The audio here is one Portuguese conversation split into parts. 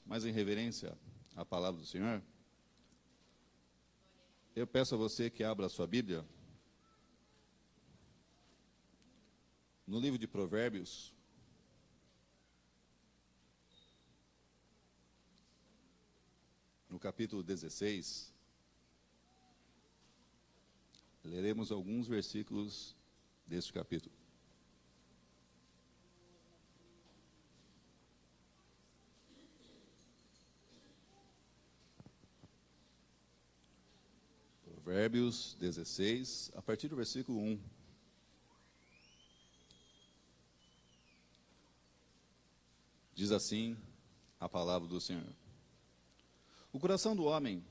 mas em reverência à palavra do Senhor, eu peço a você que abra a sua Bíblia no livro de Provérbios, no capítulo 16, leremos alguns versículos deste capítulo. Provérbios 16, a partir do versículo 1. Diz assim a palavra do Senhor: o coração do homem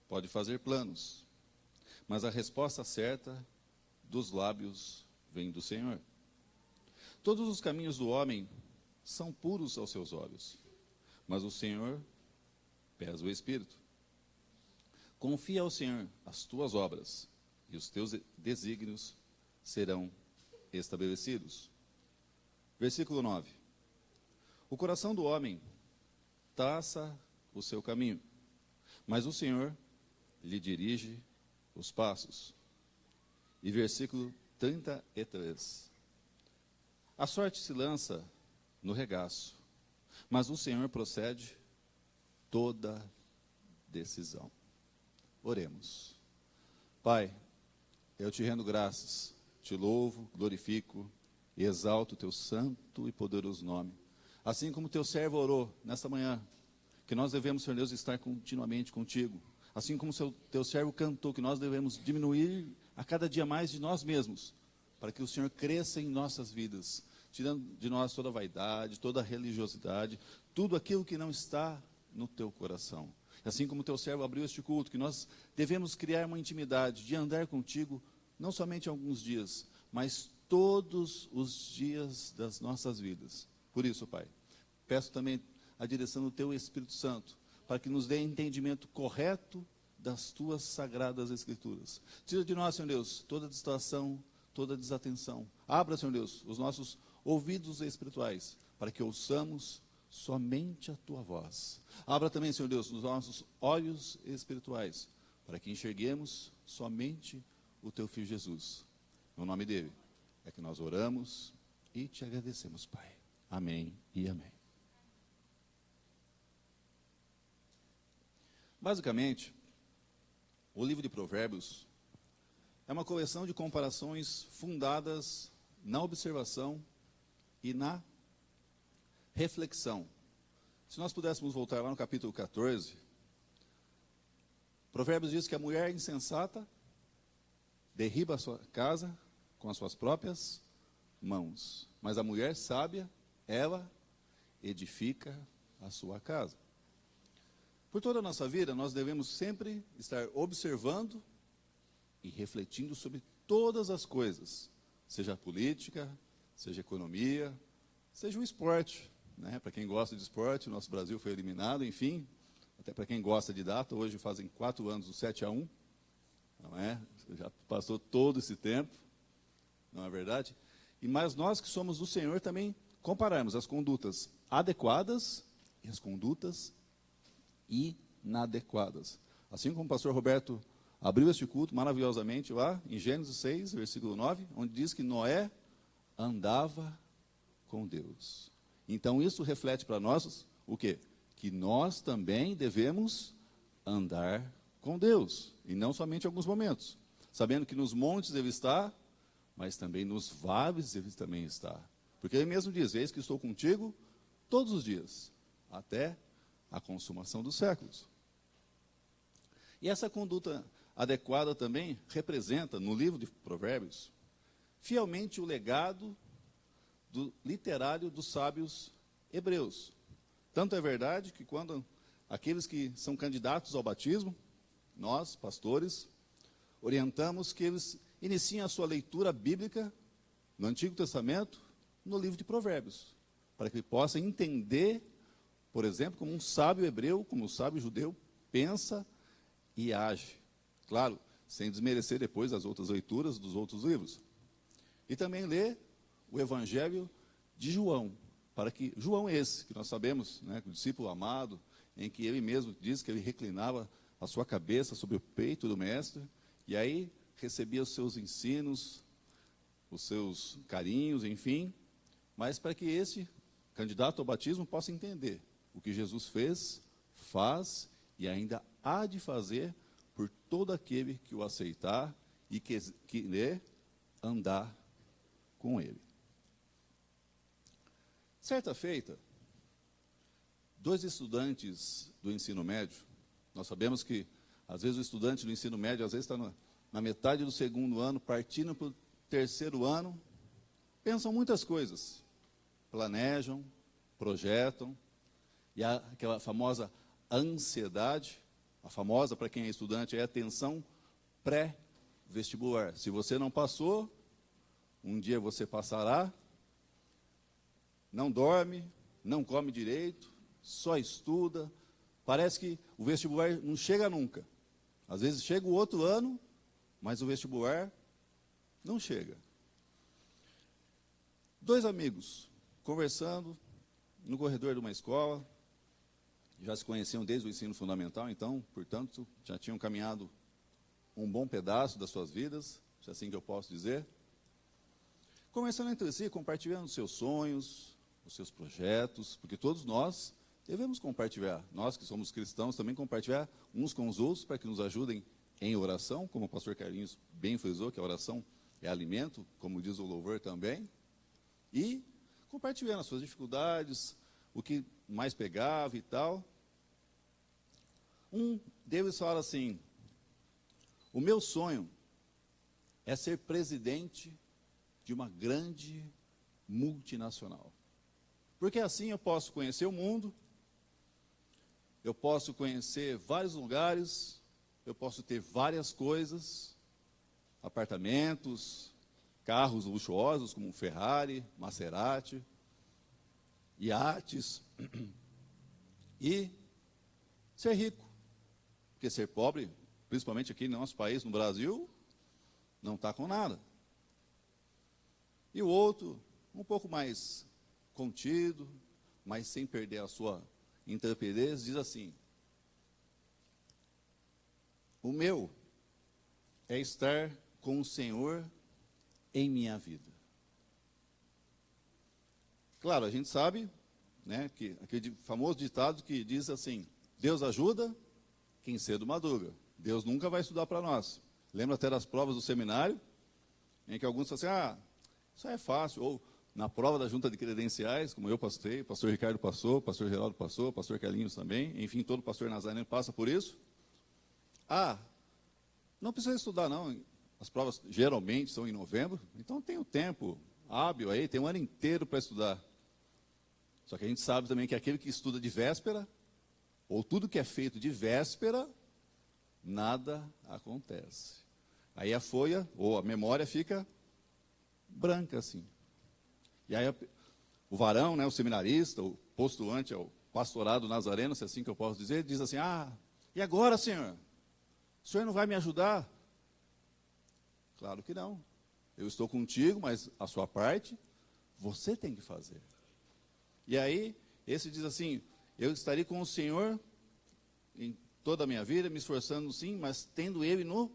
pode fazer planos, mas a resposta certa dos lábios vem do Senhor. Todos os caminhos do homem são puros aos seus olhos, mas o Senhor pesa o espírito. Confia ao Senhor as tuas obras, e os teus desígnios serão estabelecidos. Versículo 9. O coração do homem traça o seu caminho, mas o Senhor lhe dirige os passos. E versículo 33. A sorte se lança no regaço, mas o Senhor procede toda decisão. Oremos. Pai, eu te rendo graças, te louvo, glorifico e exalto o teu santo e poderoso nome. Assim como teu servo orou nesta manhã, que nós devemos, Senhor Deus, estar continuamente contigo. Assim como teu servo cantou, que nós devemos diminuir a cada dia mais de nós mesmos, para que o Senhor cresça em nossas vidas, tirando de nós toda vaidade, toda religiosidade, tudo aquilo que não está no teu coração. Assim como teu servo abriu este culto, que nós devemos criar uma intimidade de andar contigo, não somente alguns dias, mas todos os dias das nossas vidas. Por isso, Pai, peço também a direção do teu Espírito Santo, para que nos dê entendimento correto das tuas sagradas Escrituras. Tira de nós, Senhor Deus, toda distração, toda desatenção. Abra, Senhor Deus, os nossos ouvidos espirituais, para que ouçamos somente a tua voz. Abra também, Senhor Deus, os nossos olhos espirituais, para que enxerguemos somente o teu Filho Jesus. No nome dele é que nós oramos e te agradecemos, Pai. Amém e amém. Basicamente, o livro de Provérbios é uma coleção de comparações fundadas na observação e na reflexão. Se nós pudéssemos voltar lá no capítulo 14, Provérbios diz que a mulher insensata derriba a sua casa com as suas próprias mãos, mas a mulher sábia, ela edifica a sua casa. Por toda a nossa vida, nós devemos sempre estar observando e refletindo sobre todas as coisas, seja a política, seja a economia, seja o esporte, né? Para quem gosta de esporte, o nosso Brasil foi eliminado, enfim, até para quem gosta de data, hoje fazem 4 anos do 7-1, não é? Já passou todo esse tempo, não é verdade? Mas nós que somos do Senhor também compararmos as condutas adequadas e as condutas inadequadas. Assim como o pastor Roberto abriu este culto maravilhosamente lá em Gênesis 6, versículo 9, onde diz que Noé andava com Deus. Então isso reflete para nós o quê? Que nós também devemos andar com Deus, e não somente em alguns momentos, sabendo que nos montes deve estar, mas também nos vales deve também estar. Porque ele mesmo diz: eis que estou contigo todos os dias, até a consumação dos séculos. E essa conduta adequada também representa, no livro de Provérbios, fielmente o legado literário dos sábios hebreus. Tanto é verdade que quando aqueles que são candidatos ao batismo, nós, pastores, orientamos que eles iniciem a sua leitura bíblica no Antigo Testamento, no livro de Provérbios, para que possam entender, por exemplo, como um sábio hebreu, como um sábio judeu pensa e age. Claro, sem desmerecer depois as outras leituras dos outros livros. E também ler o Evangelho de João, para que, João esse, que nós sabemos, né, o discípulo amado, em que ele mesmo diz que ele reclinava a sua cabeça sobre o peito do mestre, e aí recebia os seus ensinos, os seus carinhos, enfim, mas para que esse candidato ao batismo possa entender o que Jesus fez, faz e ainda há de fazer por todo aquele que o aceitar e querer andar com ele. Certa feita, 2 estudantes do ensino médio, nós sabemos que, às vezes, o estudante do ensino médio, às vezes está na metade do 2º ano, partindo para o 3º ano, pensam muitas coisas, planejam, projetam, e há aquela famosa ansiedade, a famosa, para quem é estudante, é a tensão pré-vestibular. Se você não passou, um dia você passará, não dorme, não come direito, só estuda, parece que o vestibular não chega nunca. Às vezes chega o outro ano, mas o vestibular não chega. 2 amigos conversando no corredor de uma escola, já se conheciam desde o ensino fundamental, então, portanto, já tinham caminhado um bom pedaço das suas vidas, se é assim que eu posso dizer. Conversando entre si, compartilhando os seus sonhos, os seus projetos, porque todos nós devemos compartilhar. Nós que somos cristãos também compartilhar uns com os outros para que nos ajudem em oração, como o pastor Carlinhos bem frisou, que a oração é alimento, como diz o louvor também, e compartilhando as suas dificuldades, o que mais pegava e tal. Um deles fala assim: o meu sonho é ser presidente de uma grande multinacional. Porque assim eu posso conhecer o mundo, eu posso conhecer vários lugares, eu posso ter várias coisas, apartamentos, carros luxuosos como um Ferrari, Maserati, iates, e ser rico. Porque ser pobre, principalmente aqui no nosso país, no Brasil, não está com nada. E o outro, um pouco mais contido, mas sem perder a sua intrepidez, diz assim: o meu é estar com o Senhor em minha vida. Claro, a gente sabe, né, que aquele famoso ditado que diz assim: Deus ajuda quem cedo madruga. Deus nunca vai estudar para nós. Lembra até das provas do seminário, em que alguns falam assim: isso é fácil. Ou na prova da junta de credenciais, como eu passei, o pastor Ricardo passou, o pastor Geraldo passou, o pastor Carlinhos também, enfim, todo pastor nazareno passa por isso. Não precisa estudar não, as provas geralmente são em novembro, então tem o tempo hábil aí, tem um ano inteiro para estudar. Só que a gente sabe também que aquele que estuda de véspera, ou tudo que é feito de véspera, nada acontece. Aí a folha, ou a memória fica branca assim. E aí o varão, né, o seminarista, o postulante ao pastorado nazareno, se é assim que eu posso dizer, diz assim: e agora, senhor? O senhor não vai me ajudar? Claro que não. Eu estou contigo, mas a sua parte, você tem que fazer. E aí, esse diz assim: eu estarei com o Senhor em toda a minha vida, me esforçando sim, mas tendo Ele no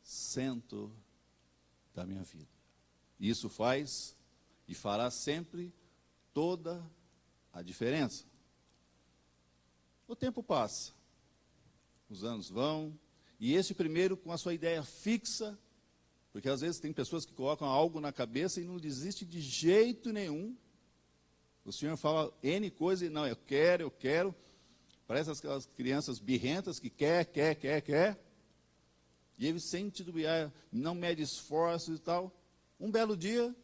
centro da minha vida. E isso faz e fará sempre toda a diferença. O tempo passa, os anos vão, e esse primeiro com a sua ideia fixa, porque às vezes tem pessoas que colocam algo na cabeça e não desistem de jeito nenhum. O Senhor fala N coisa e não, eu quero. Parece aquelas crianças birrentas que quer. E ele sem titubear, não mede esforços e tal. Um belo dia,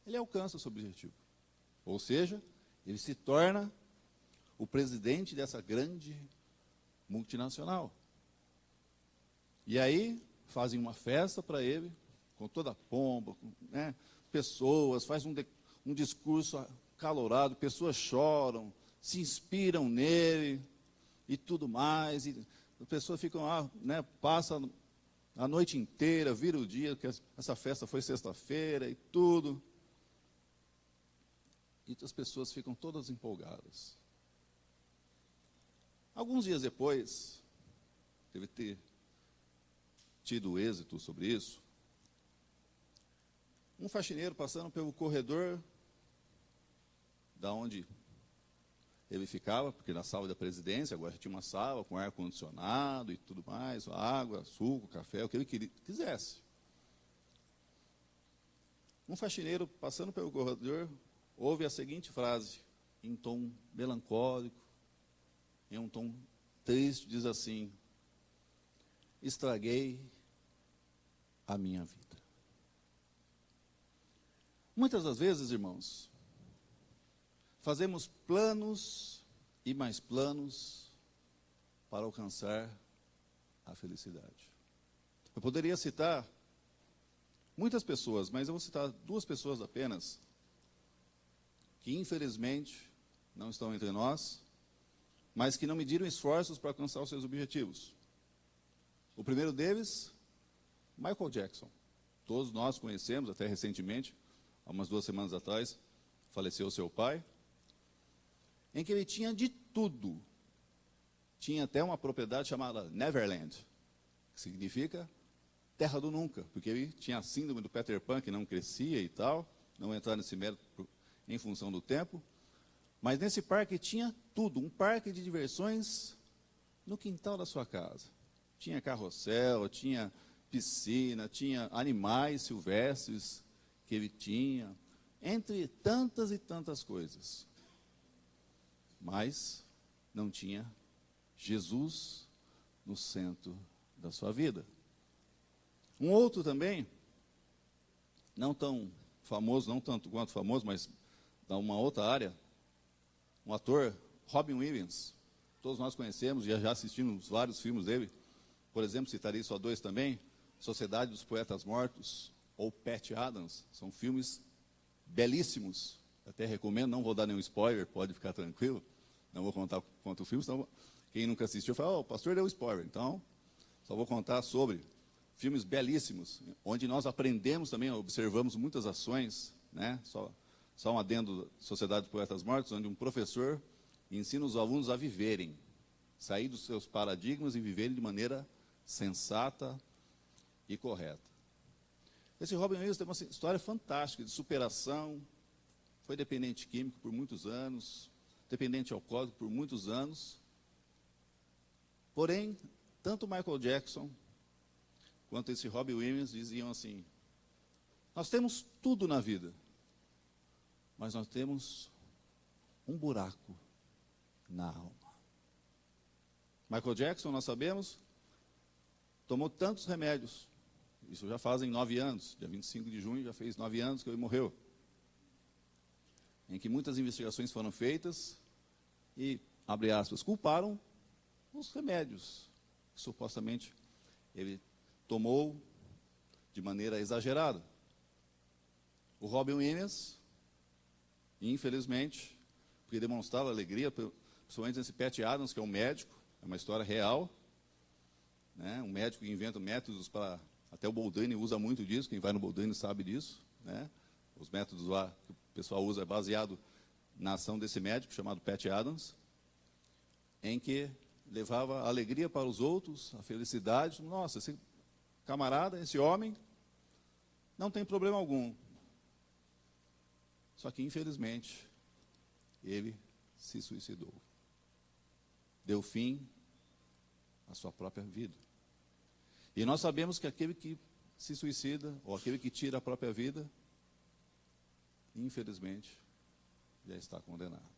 ele alcança o seu objetivo. Ou seja, ele se torna o presidente dessa grande multinacional. E aí, fazem uma festa para ele, com toda a pompa, né, pessoas, faz um discurso acalorado, pessoas choram, se inspiram nele e tudo mais. E as pessoas ficam lá, né, passam a noite inteira, vira o dia, que essa festa foi sexta-feira e tudo. e as pessoas ficam todas empolgadas. Alguns dias depois, deve ter tido êxito sobre isso, um faxineiro passando pelo corredor da onde ele ficava, porque na sala da presidência agora tinha uma sala com ar-condicionado e tudo mais, água, suco, café, o que ele quisesse. Um faxineiro passando pelo corredor ouve a seguinte frase, em tom melancólico, em um tom triste, diz assim: estraguei a minha vida. Muitas das vezes, irmãos, fazemos planos e mais planos para alcançar a felicidade. Eu poderia citar muitas pessoas, mas eu vou citar 2 pessoas apenas, que infelizmente não estão entre nós, mas que não mediram esforços para alcançar os seus objetivos. O primeiro deles, Michael Jackson. Todos nós conhecemos, até recentemente, há umas 2 semanas atrás, faleceu seu pai, em que ele tinha de tudo. Tinha até uma propriedade chamada Neverland, que significa terra do nunca, porque ele tinha a síndrome do Peter Pan, que não crescia e tal, não entrar nesse mérito em função do tempo, mas nesse parque tinha tudo, um parque de diversões no quintal da sua casa. Tinha carrossel, tinha piscina, tinha animais silvestres que ele tinha, entre tantas e tantas coisas. Mas não tinha Jesus no centro da sua vida. Um outro também, não tão famoso, não tanto quanto famoso, mas da uma outra área, um ator, Robin Williams. Todos nós conhecemos e já assistimos vários filmes dele. Por exemplo, citarei só 2 também, Sociedade dos Poetas Mortos ou Patch Adams. São filmes belíssimos. Até recomendo, não vou dar nenhum spoiler, pode ficar tranquilo. Não vou contar quanto o filme, senão quem nunca assistiu fala, o pastor deu spoiler. Então, só vou contar sobre filmes belíssimos, onde nós aprendemos também, observamos muitas ações, né? Só um adendo, Sociedade dos Poetas Mortos, onde um professor ensina os alunos a viverem, sair dos seus paradigmas e viverem de maneira sensata e correta. Esse Robin Williams tem uma história fantástica de superação, foi dependente químico por muitos anos, dependente alcoólico por muitos anos. Porém, tanto Michael Jackson quanto esse Robin Williams diziam assim: nós temos tudo na vida, mas nós temos um buraco na alma. Michael Jackson, nós sabemos, tomou tantos remédios, isso já fazem 9 anos, dia 25 de junho já fez 9 anos que ele morreu, em que muitas investigações foram feitas e, abre aspas, culparam os remédios que supostamente ele tomou de maneira exagerada. O Robin Williams, infelizmente, porque demonstrava alegria, principalmente esse Patch Adams, que é um médico, é uma história real, né? Um médico que inventa métodos para... Até o Boldrini usa muito disso, quem vai no Boldrini sabe disso, né? Os métodos lá que o pessoal usa é baseado na ação desse médico, chamado Patch Adams, em que levava a alegria para os outros, a felicidade. Nossa, esse camarada, esse homem, não tem problema algum. Só que, infelizmente, ele se suicidou. Deu fim à sua própria vida. E nós sabemos que aquele que se suicida, ou aquele que tira a própria vida, infelizmente, já está condenado.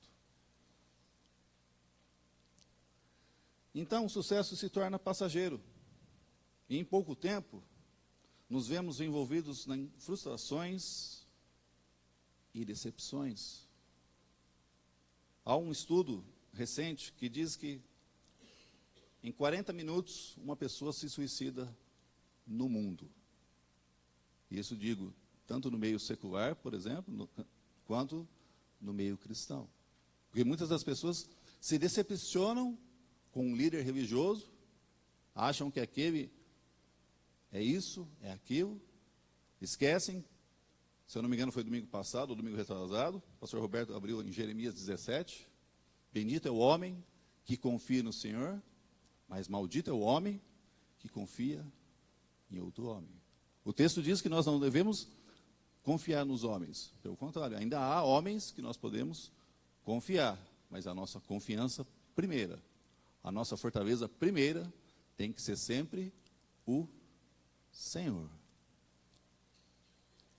Então, o sucesso se torna passageiro. E em pouco tempo, nos vemos envolvidos em frustrações e decepções. Há um estudo recente que diz que em 40 minutos uma pessoa se suicida no mundo. Isso digo tanto no meio secular, por exemplo, quanto no meio cristão. Porque muitas das pessoas se decepcionam com um líder religioso, acham que aquele é isso, é aquilo, esquecem, Se eu não me engano, foi domingo passado, ou domingo retrasado. O pastor Roberto abriu em Jeremias 17. Bendito é o homem que confia no Senhor, mas maldito é o homem que confia em outro homem. O texto diz que nós não devemos confiar nos homens. Pelo contrário, ainda há homens que nós podemos confiar, mas a nossa confiança primeira, a nossa fortaleza primeira, tem que ser sempre o Senhor.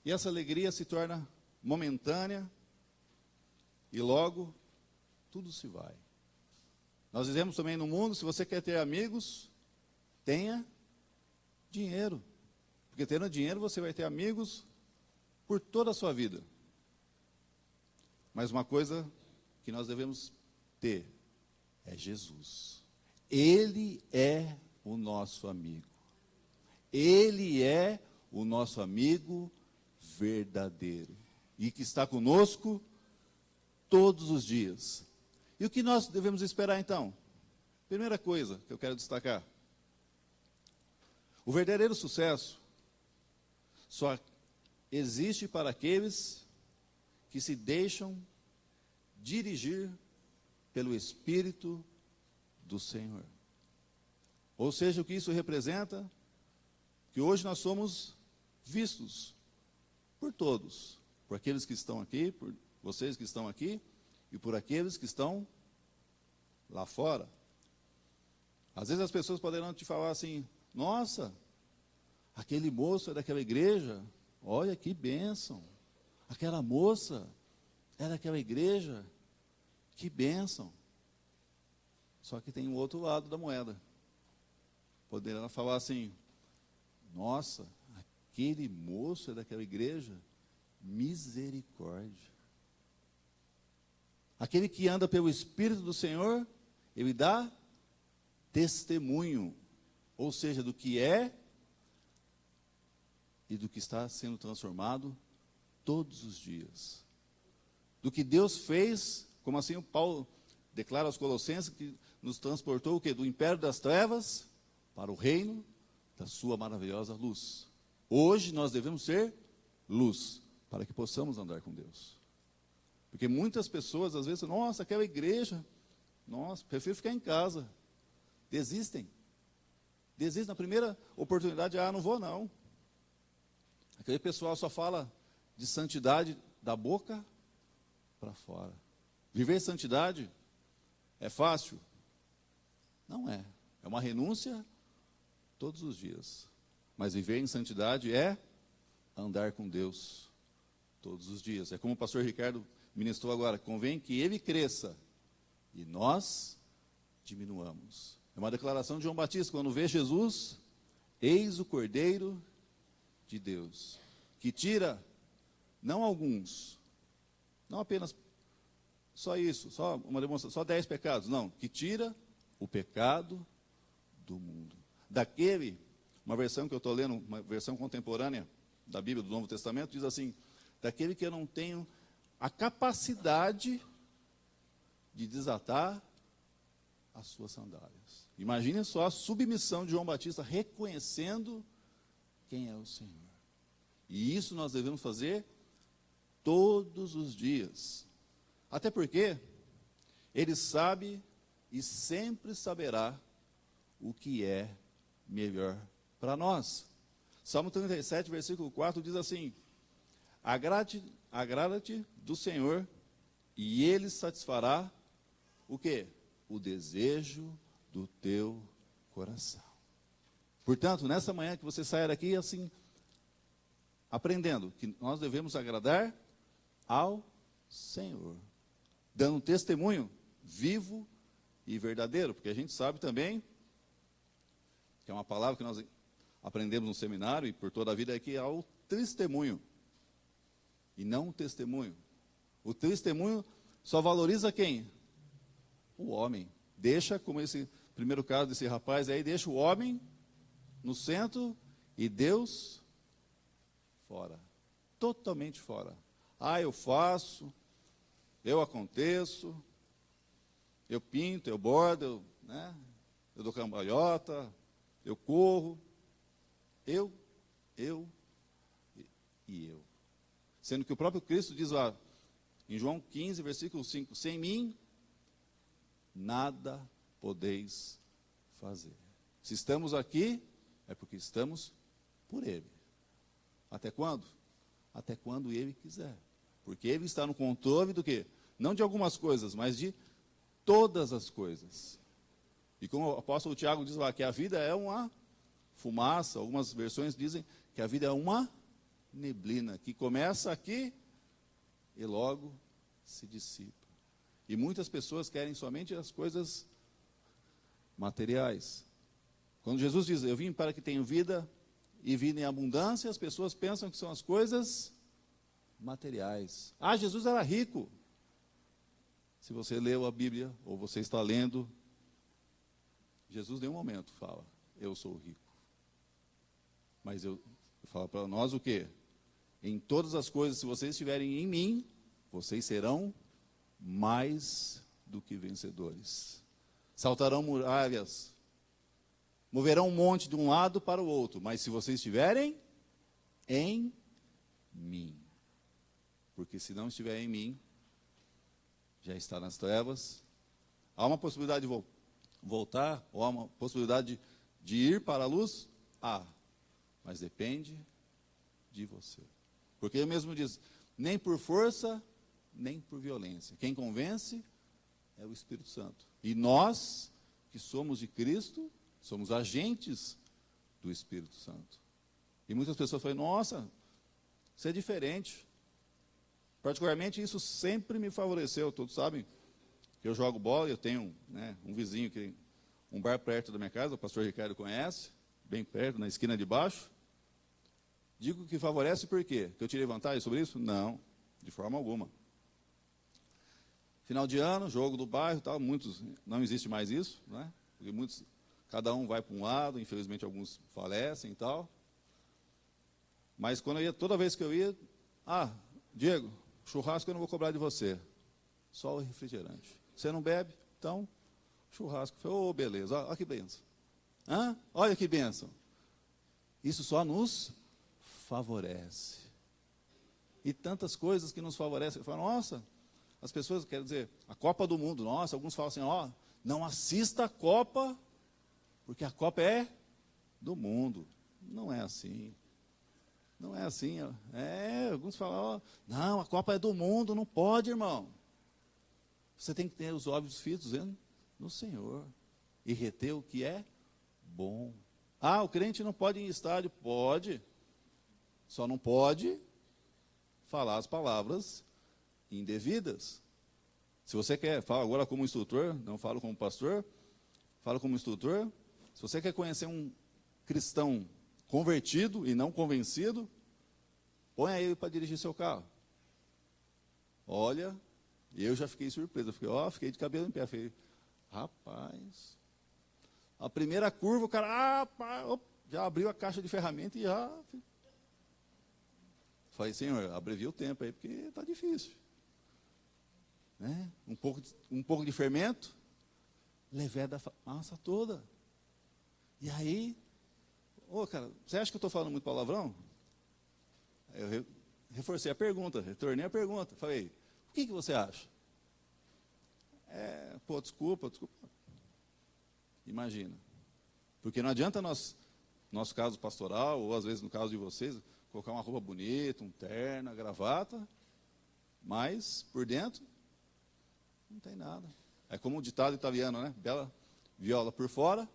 E essa alegria se torna momentânea e logo tudo se vai. Nós dizemos também no mundo, se você quer ter amigos, tenha dinheiro. Porque tendo dinheiro você vai ter amigos por toda a sua vida. Mas uma coisa que nós devemos ter é Jesus. Ele é o nosso amigo. Ele é o nosso amigo verdadeiro. E que está conosco todos os dias. E o que nós devemos esperar então? Primeira coisa que eu quero destacar. O verdadeiro sucesso só existe para aqueles que se deixam dirigir pelo Espírito do Senhor. Ou seja, o que isso representa? Que hoje nós somos vistos por todos, por aqueles que estão aqui, por vocês que estão aqui, e por aqueles que estão lá fora. Às vezes as pessoas poderão te falar assim, nossa, aquele moço é daquela igreja, olha que bênção. Aquela moça é daquela igreja, que bênção. Só que tem um outro lado da moeda. Poderão falar assim, nossa, aquele moço é daquela igreja, misericórdia. Aquele que anda pelo Espírito do Senhor, ele dá testemunho, ou seja, do que é e do que está sendo transformado todos os dias. Do que Deus fez, como assim o Paulo declara aos Colossenses, que nos transportou o quê? Do império das trevas para o reino da sua maravilhosa luz. Hoje nós devemos ser luz, para que possamos andar com Deus. Porque muitas pessoas, às vezes, nossa, aquela igreja, nossa, prefiro ficar em casa. Desistem. Desistem na primeira oportunidade, não vou não. Aquele pessoal só fala de santidade da boca para fora. Viver santidade é fácil? Não é. É uma renúncia todos os dias. Mas viver em santidade é andar com Deus todos os dias. É como o pastor Ricardo ministrou agora, convém que ele cresça e nós diminuamos. É uma declaração de João Batista, quando vê Jesus, eis o Cordeiro de Deus, que tira, não alguns, não apenas só isso, só uma demonstração, só 10 pecados, não, que tira o pecado do mundo. Daquele, uma versão que eu estou lendo, uma versão contemporânea da Bíblia do Novo Testamento, diz assim, daquele que eu não tenho a capacidade de desatar as suas sandálias. Imaginem só a submissão de João Batista reconhecendo quem é o Senhor. E isso nós devemos fazer todos os dias. Até porque ele sabe e sempre saberá o que é melhor para nós. Salmo 37, versículo 4 diz assim, agrada-te do Senhor e Ele satisfará o quê? O desejo do teu coração. Portanto, nessa manhã que você saia daqui assim, aprendendo que nós devemos agradar ao Senhor, dando um testemunho vivo e verdadeiro, porque a gente sabe também, que é uma palavra que nós aprendemos no seminário e por toda a vida, é que é o testemunho, e não o testemunho. O testemunho só valoriza quem? O homem. Deixa, como esse primeiro caso desse rapaz aí, deixa o homem no centro e Deus fora. Totalmente fora. Eu faço, eu aconteço, eu pinto, eu bordo, eu dou cambalhota, eu corro, eu e eu. Sendo que o próprio Cristo diz lá, em João 15, versículo 5, sem mim, nada podeis fazer. Se estamos aqui, é porque estamos por Ele. Até quando? Até quando Ele quiser. Porque Ele está no controle do quê? Não de algumas coisas, mas de todas as coisas. E como o apóstolo Tiago diz lá, que a vida é uma fumaça, algumas versões dizem que a vida é uma neblina, que começa aqui e logo se dissipa. E muitas pessoas querem somente as coisas materiais. Quando Jesus diz, eu vim para que tenham vida e vida em abundância, as pessoas pensam que são as coisas materiais. Ah, Jesus era rico. Se você leu a Bíblia, ou você está lendo, Jesus em nenhum momento fala, eu sou rico. Mas eu falo para nós o quê? Em todas as coisas, se vocês estiverem em mim, vocês serão mais do que vencedores. Saltarão muralhas, moverão um monte de um lado para o outro, mas se vocês estiverem em mim. Porque se não estiver em mim, já está nas trevas. Há uma possibilidade de voltar, ou há uma possibilidade de ir para a luz? Há, mas depende de você. Porque ele mesmo diz, nem por força, nem por violência. Quem convence é o Espírito Santo. E nós, que somos de Cristo, somos agentes do Espírito Santo. E muitas pessoas falam, nossa, isso é diferente. Particularmente, isso sempre me favoreceu. Todos sabem que eu jogo bola, eu tenho um vizinho, um bar perto da minha casa, o pastor Ricardo conhece, bem perto, na esquina de baixo. Digo que favorece por quê? Que eu tirei vantagem sobre isso? Não, de forma alguma. Final de ano, jogo do bairro, tal, muitos, não existe mais isso, né? Porque muitos, cada um vai para um lado, infelizmente alguns falecem e tal. Mas quando eu ia, toda vez que eu ia, Diego, churrasco eu não vou cobrar de você, só o refrigerante. Você não bebe? Então, churrasco. Eu falei, beleza, olha que bênção. Olha que bênção. Isso só nos favorece. E tantas coisas que nos favorecem. Eu falo, nossa, as pessoas, quer dizer, a Copa do Mundo, nossa, alguns falam assim, não assista a Copa, porque a Copa é do mundo. Não é assim. Não é assim. Alguns falam, não, a Copa é do mundo, não pode, irmão. Você tem que ter os olhos fitos no Senhor e reter o que é bom. O crente não pode ir em estádio? Pode. Só não pode falar as palavras indevidas. Se você quer, fala agora como instrutor, não falo como pastor, falo como instrutor. Se você quer conhecer um cristão convertido e não convencido, põe ele para dirigir seu carro. Olha, eu já fiquei surpreso. Fiquei de cabelo em pé. Falei, rapaz, a primeira curva, o cara, já abriu a caixa de ferramenta e já... Falei, Senhor, abrevia o tempo aí, porque está difícil. Né? Um pouco de fermento, leveda a massa toda. E aí, cara, você acha que eu estou falando muito palavrão? Eu reforcei a pergunta, retornei a pergunta. Falei, o que você acha? Desculpa. Imagina. Porque não adianta nosso caso pastoral, ou às vezes no caso de vocês, colocar uma roupa bonita, um terno, gravata, mas por dentro não tem nada. É como o ditado italiano, né? Bela viola por fora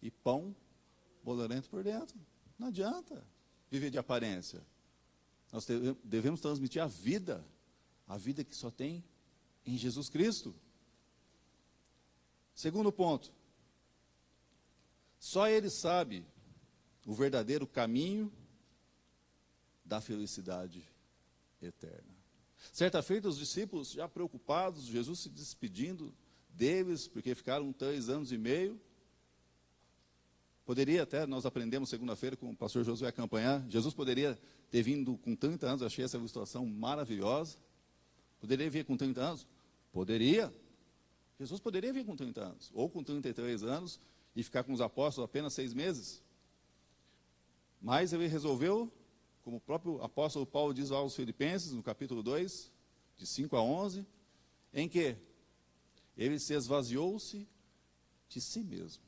e pão bolorento por dentro. Não adianta viver de aparência. Nós devemos transmitir a vida que só tem em Jesus Cristo. Segundo ponto, só Ele sabe o verdadeiro caminho da felicidade eterna. Certa feita, os discípulos já preocupados, Jesus se despedindo deles, porque ficaram 3 anos e meio. Poderia até, nós aprendemos segunda-feira com o pastor Josué Campanhar, Jesus poderia ter vindo com 30 anos, eu achei essa ilustração maravilhosa. Poderia vir com 30 anos? Poderia. Jesus poderia vir com 30 anos, ou com 33 anos, e ficar com os apóstolos apenas 6 meses. Mas ele resolveu como o próprio apóstolo Paulo diz lá aos Filipenses, no capítulo 2, de 5 a 11, em que ele se esvaziou-se de si mesmo.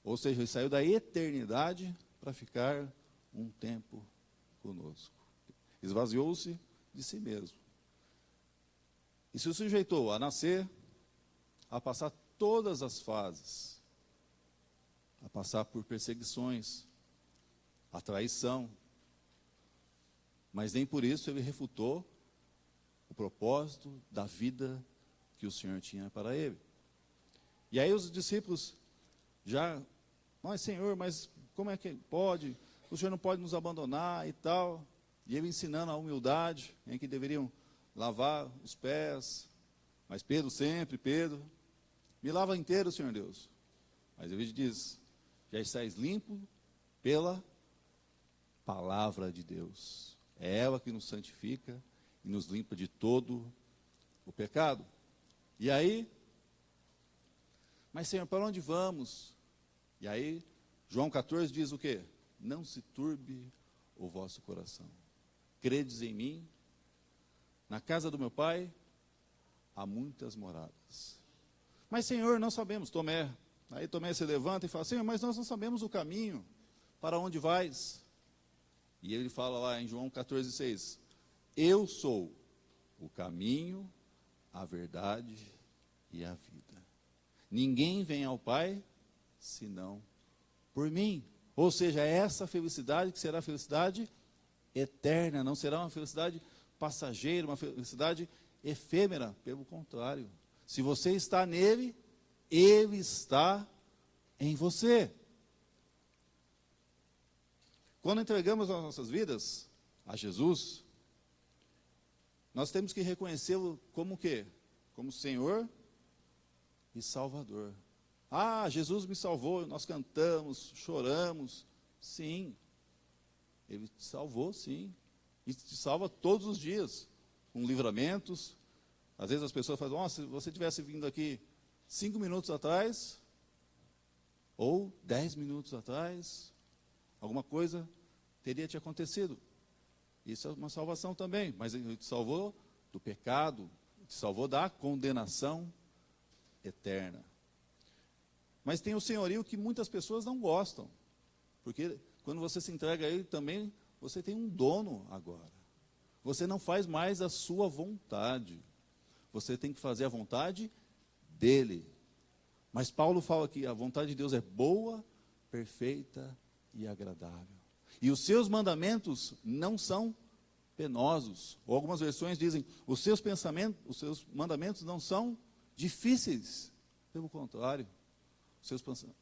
Ou seja, ele saiu da eternidade para ficar um tempo conosco. Esvaziou-se de si mesmo. E se sujeitou a nascer, a passar todas as fases, a passar por perseguições, a traição, mas nem por isso ele refutou o propósito da vida que o Senhor tinha para ele. E aí os discípulos já, mas Senhor, mas como é que pode? O Senhor não pode nos abandonar e tal. E ele ensinando a humildade, em que deveriam lavar os pés. Mas Pedro sempre, Pedro, me lava inteiro, Senhor Deus. Mas ele diz, já estáis limpo pela palavra de Deus. É ela que nos santifica e nos limpa de todo o pecado. E aí, mas Senhor, para onde vamos? E aí, João 14 diz o quê? Não se turbe o vosso coração. Credes em mim, na casa do meu Pai há muitas moradas. Mas Senhor, não sabemos, Tomé. Aí Tomé se levanta e fala, Senhor, mas nós não sabemos o caminho, para onde vais? E ele fala lá em João 14,6, eu sou o caminho, a verdade e a vida. Ninguém vem ao Pai, senão por mim. Ou seja, essa felicidade que será felicidade eterna, não será uma felicidade passageira, uma felicidade efêmera, pelo contrário. Se você está nele, ele está em você. Quando entregamos as nossas vidas a Jesus, nós temos que reconhecê-lo como o quê? Como Senhor e Salvador. Ah, Jesus me salvou, nós cantamos, choramos. Sim, Ele te salvou, sim. E te salva todos os dias, com livramentos. Às vezes as pessoas falam, oh, se você tivesse vindo aqui 5 minutos atrás, ou 10 minutos atrás, alguma coisa teria te acontecido. Isso é uma salvação também, mas Ele te salvou do pecado, te salvou da condenação eterna. Mas tem o senhorio que muitas pessoas não gostam, porque quando você se entrega a Ele também, você tem um dono agora. Você não faz mais a sua vontade, você tem que fazer a vontade dEle. Mas Paulo fala que a vontade de Deus é boa, perfeita e agradável. E os seus mandamentos não são penosos. Ou algumas versões dizem, os seus mandamentos não são difíceis. Pelo contrário,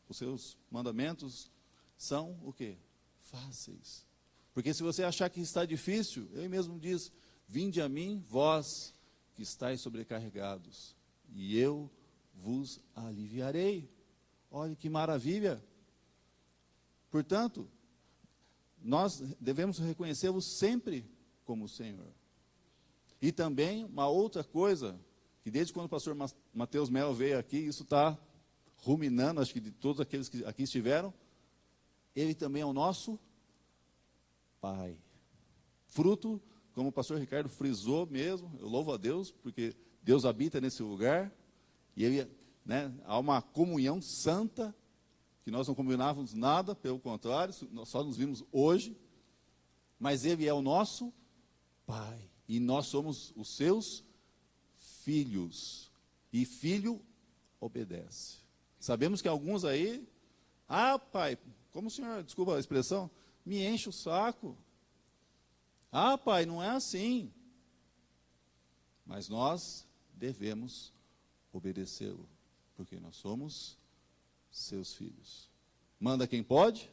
os seus mandamentos são o quê? Fáceis. Porque se você achar que está difícil, ele mesmo diz, vinde a mim, vós que estáis sobrecarregados, e eu vos aliviarei. Olha que maravilha. Portanto, nós devemos reconhecê-lo sempre como o Senhor. E também uma outra coisa, que desde quando o pastor Mateus Melo veio aqui, isso está ruminando, acho que de todos aqueles que aqui estiveram, Ele também é o nosso Pai. Fruto, como o pastor Ricardo frisou mesmo, eu louvo a Deus, porque Deus habita nesse lugar, e ele, há uma comunhão santa, que nós não combinávamos nada, pelo contrário, nós só nos vimos hoje, mas Ele é o nosso Pai, e nós somos os seus filhos, e filho obedece. Sabemos que alguns aí, pai, como o senhor, desculpa a expressão, me enche o saco. Pai, não é assim. Mas nós devemos obedecê-lo, porque nós somos seus filhos. Manda quem pode,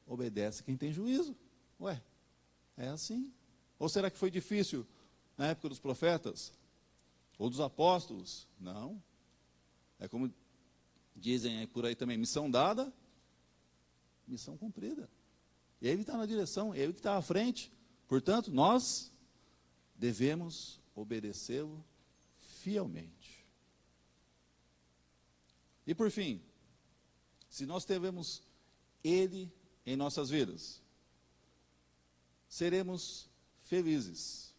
obedece quem tem juízo. Ué, é assim. Ou será que foi difícil na época dos profetas? Ou dos apóstolos? Não. É como dizem aí por aí também, missão dada, missão cumprida. Ele está na direção, ele que está à frente. Portanto, nós devemos obedecê-lo fielmente. E por fim, se nós temos Ele em nossas vidas, seremos felizes.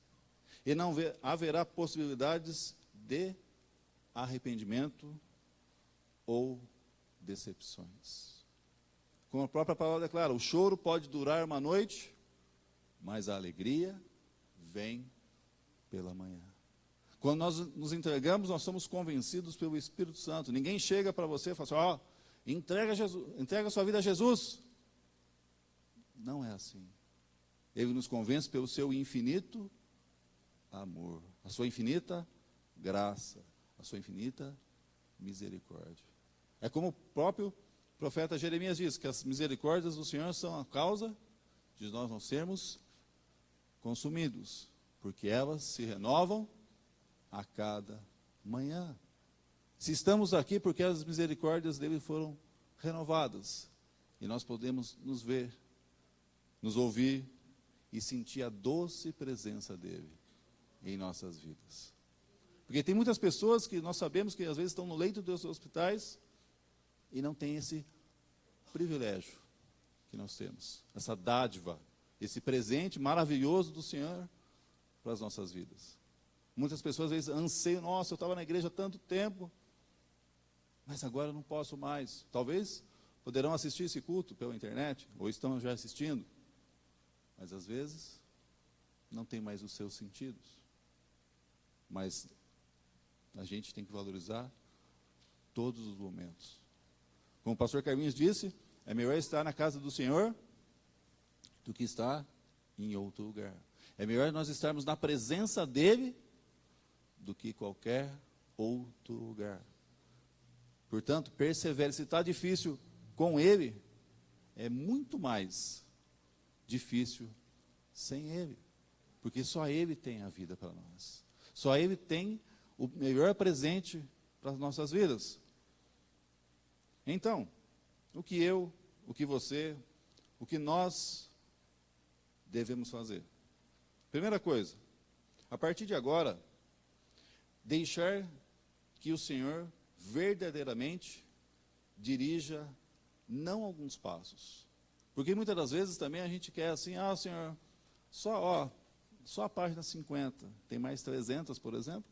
E não haverá possibilidades de arrependimento ou decepções. Como a própria palavra declara, o choro pode durar uma noite, mas a alegria vem pela manhã. Quando nós nos entregamos, nós somos convencidos pelo Espírito Santo. Ninguém chega para você e fala assim, entrega a sua vida a Jesus. Não é assim. Ele nos convence pelo seu infinito amor, a sua infinita graça, a sua infinita misericórdia. É como o próprio profeta Jeremias diz, que as misericórdias do Senhor são a causa de nós não sermos consumidos, porque elas se renovam a cada manhã. Se estamos aqui, porque as misericórdias dele foram renovadas, e nós podemos nos ver, nos ouvir e sentir a doce presença dele em nossas vidas. Porque tem muitas pessoas que nós sabemos que às vezes estão no leito dos hospitais e não tem esse privilégio que nós temos, essa dádiva, esse presente maravilhoso do Senhor para as nossas vidas. Muitas pessoas às vezes anseiam, nossa, eu estava na igreja há tanto tempo, mas agora eu não posso mais. Talvez poderão assistir esse culto pela internet, ou estão já assistindo, mas às vezes não tem mais os seus sentidos. Mas a gente tem que valorizar todos os momentos. Como o pastor Carlinhos disse, é melhor estar na casa do Senhor do que estar em outro lugar. É melhor nós estarmos na presença dele do que qualquer outro lugar. Portanto, persevere. Se está difícil com ele, é muito mais difícil sem ele. Porque só ele tem a vida para nós. Só ele tem o melhor presente para as nossas vidas. Então, o que você, o que nós devemos fazer? Primeira coisa, a partir de agora, deixar que o Senhor verdadeiramente dirija não alguns passos. Porque muitas das vezes também a gente quer assim, Senhor, só a página 50, tem mais 300, por exemplo,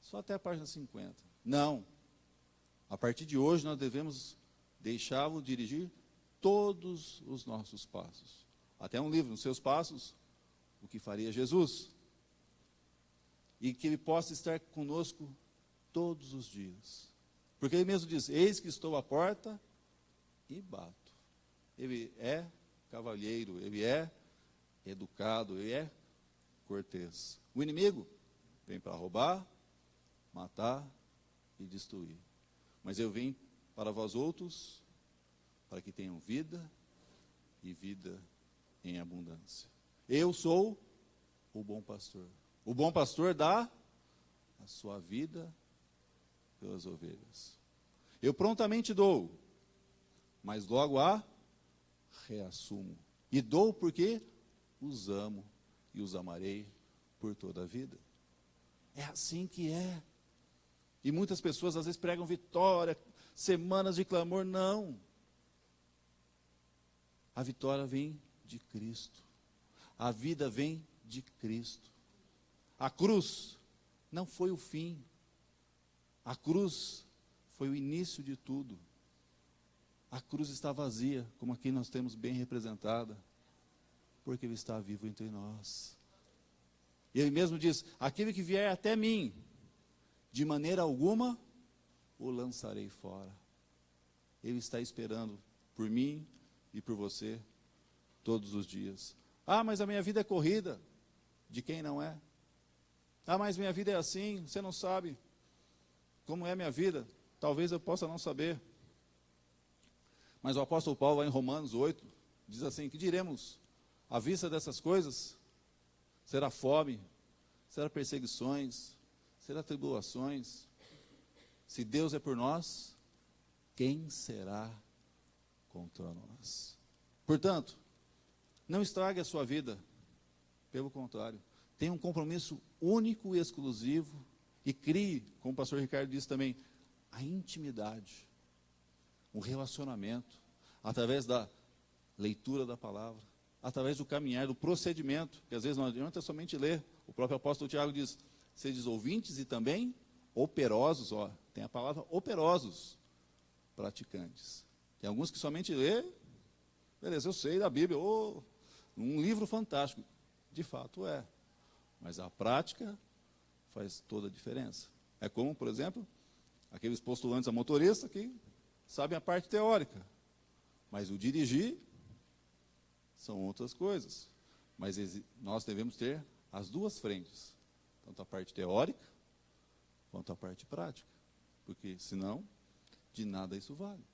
só até a página 50. Não. A partir de hoje nós devemos deixá-lo dirigir todos os nossos passos. Até um livro, nos seus passos, o que faria Jesus. E que ele possa estar conosco todos os dias. Porque ele mesmo diz, eis que estou à porta e bato. Ele é cavalheiro, ele é educado, ele é cortês. O inimigo vem para roubar, matar e destruir. Mas eu vim para vós outros, para que tenham vida e vida em abundância. Eu sou o bom pastor. O bom pastor dá a sua vida pelas ovelhas. Eu prontamente dou, mas logo a reassumo. E dou porque os amo e os amarei por toda a vida. É assim que é. E muitas pessoas às vezes pregam vitória, semanas de clamor. Não. A vitória vem de Cristo. A vida vem de Cristo. A cruz não foi o fim. A cruz foi o início de tudo. A cruz está vazia, como aqui nós temos bem representada, porque Ele está vivo entre nós. E Ele mesmo diz, aquele que vier até mim, de maneira alguma o lançarei fora. Ele está esperando por mim e por você todos os dias. Mas a minha vida é corrida. De quem não é? Mas minha vida é assim, você não sabe como é a minha vida. Talvez eu possa não saber. Mas o apóstolo Paulo, lá em Romanos 8, diz assim, que diremos, à vista dessas coisas, será fome, será perseguições, será tribulações. Se Deus é por nós, quem será contra nós? Portanto, não estrague a sua vida. Pelo contrário, tenha um compromisso único e exclusivo e crie, como o pastor Ricardo disse também, a intimidade, o relacionamento, através da leitura da palavra, através do caminhar, do procedimento, que às vezes não adianta somente ler. O próprio apóstolo Tiago diz, sedes ouvintes e também operosos, ó, tem a palavra operosos, praticantes. Tem alguns que somente lê, beleza, eu sei da Bíblia, um livro fantástico, de fato é, mas a prática faz toda a diferença. É como, por exemplo, aqueles postulantes a motorista que sabem a parte teórica, mas o dirigir são outras coisas. Mas nós devemos ter as duas frentes, tanto a parte teórica quanto a parte prática, porque senão de nada isso vale.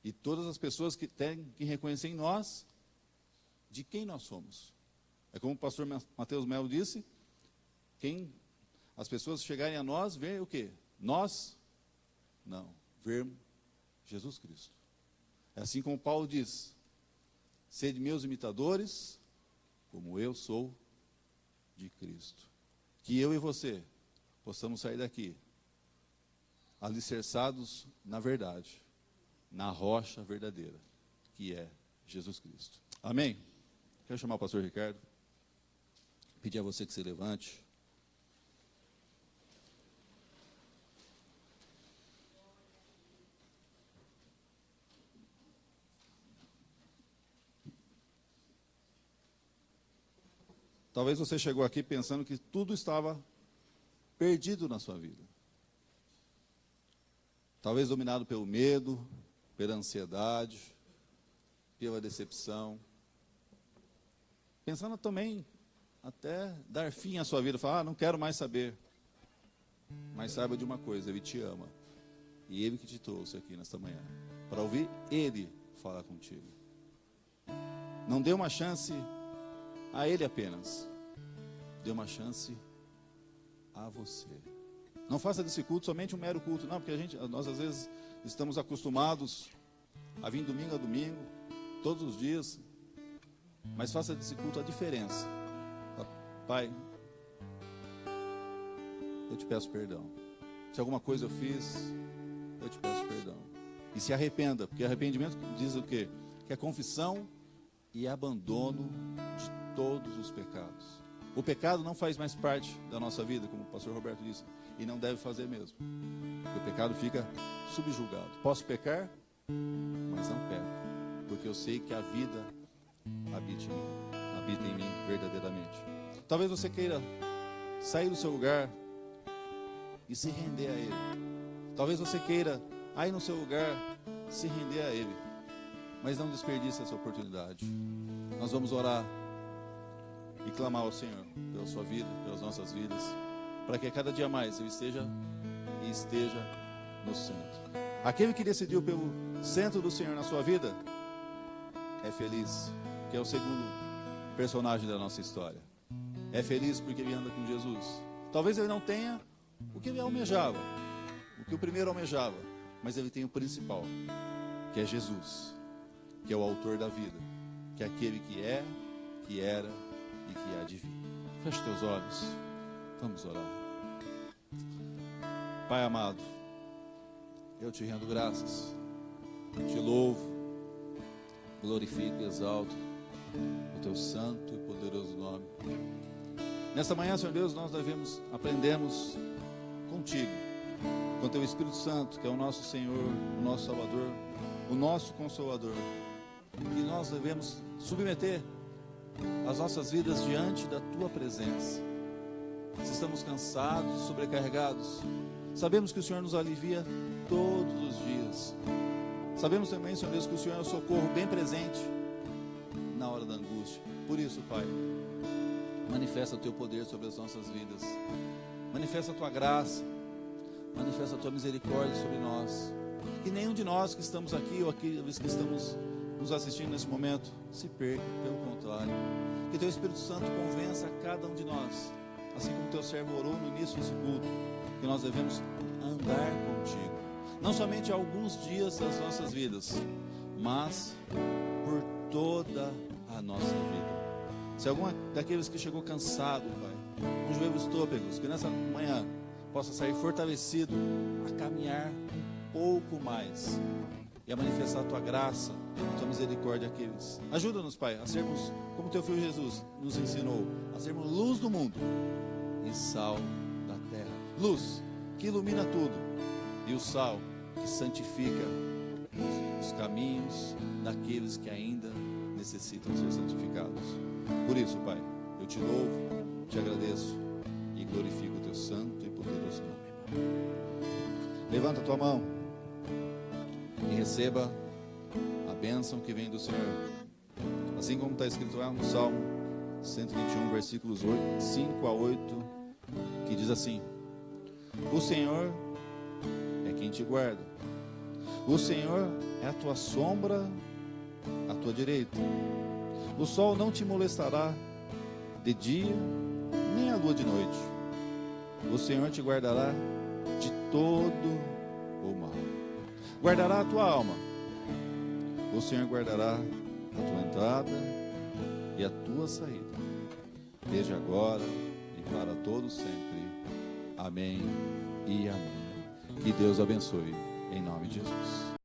E todas as pessoas que têm que reconhecer em nós de quem nós somos. É como o pastor Mateus Melo disse, as pessoas chegarem a nós, ver o quê? Nós? Não, ver Jesus Cristo. É assim como Paulo diz, sede meus imitadores, como eu sou de Cristo. Que eu e você possamos sair daqui alicerçados na verdade, na rocha verdadeira, que é Jesus Cristo. Amém? Quero chamar o pastor Ricardo, pedir a você que se levante. Talvez você chegou aqui pensando que tudo estava perdido na sua vida. Talvez dominado pelo medo, pela ansiedade, pela decepção. Pensando também até dar fim à sua vida, falar, não quero mais saber. Mas saiba de uma coisa, Ele te ama. E Ele que te trouxe aqui nesta manhã, para ouvir Ele falar contigo. Não dê uma chance a Ele apenas. Dê uma chance a você. Não faça desse culto somente um mero culto, não, porque nós às vezes estamos acostumados a vir domingo a domingo, todos os dias, mas faça desse culto a diferença. Pai, eu te peço perdão. Se alguma coisa eu fiz, eu te peço perdão. E se arrependa, porque arrependimento diz o quê? Que é confissão e abandono de todos os pecados. O pecado não faz mais parte da nossa vida, como o pastor Roberto disse, e não deve fazer mesmo. Porque o pecado fica subjugado. Posso pecar, mas não peco, porque eu sei que a vida habita em mim verdadeiramente. Talvez você queira sair do seu lugar e se render a Ele. Talvez você queira, aí no seu lugar, se render a Ele. Mas não desperdice essa oportunidade. Nós vamos orar e clamar ao Senhor pela sua vida, pelas nossas vidas, para que cada dia mais Ele esteja no centro. Aquele que decidiu pelo centro do Senhor na sua vida é feliz, que é o segundo personagem da nossa história. É feliz porque ele anda com Jesus. Talvez ele não tenha o que ele almejava, o que o primeiro almejava, mas ele tem o principal, que é Jesus, que é o autor da vida, que é aquele que é, que era e que há de vir. Feche teus olhos, vamos orar. Pai amado, eu te rendo graças, te louvo, glorifico e exalto o teu santo e poderoso nome. Nesta manhã, Senhor Deus, nós aprendemos contigo, com teu Espírito Santo, que é o nosso Senhor, o nosso Salvador, o nosso Consolador, que nós devemos submeter as nossas vidas diante da tua presença. Se estamos cansados, sobrecarregados, sabemos que o Senhor nos alivia todos os dias. Sabemos também, Senhor Deus, que o Senhor é o socorro bem presente na hora da angústia. Por isso, Pai, manifesta o teu poder sobre as nossas vidas. Manifesta a tua graça. Manifesta a tua misericórdia sobre nós. Que nenhum de nós que estamos aqui ou aqueles que estamos nos assistindo nesse momento se perca, pelo contrário. Que teu Espírito Santo convença a cada um de nós, assim como teu servo orou no início desse culto, que nós devemos andar contigo, não somente alguns dias das nossas vidas, mas por toda a nossa vida. Se algum daqueles que chegou cansado, Pai, com joelhos trôpegos, que nessa manhã possa sair fortalecido a caminhar um pouco mais e a manifestar a tua graça, a tua misericórdia àqueles. Ajuda-nos, Pai, a sermos, como teu Filho Jesus nos ensinou, a sermos luz do mundo e sal da terra. Luz que ilumina tudo, e o sal que santifica os caminhos daqueles que ainda necessitam ser santificados. Por isso, Pai, eu te louvo, te agradeço e glorifico o teu santo e poderoso nome. Levanta a tua mão e receba a bênção que vem do Senhor. Assim como está escrito lá no Salmo 121, versículos 5 a 8, que diz assim: o Senhor é quem te guarda. O Senhor é a tua sombra à tua direita. O sol não te molestará de dia, nem a lua de noite. O Senhor te guardará de todo o mal. Guardará a tua alma. O Senhor guardará a tua entrada e a tua saída, desde agora e para todo sempre. Amém e amém. Que Deus abençoe, em nome de Jesus.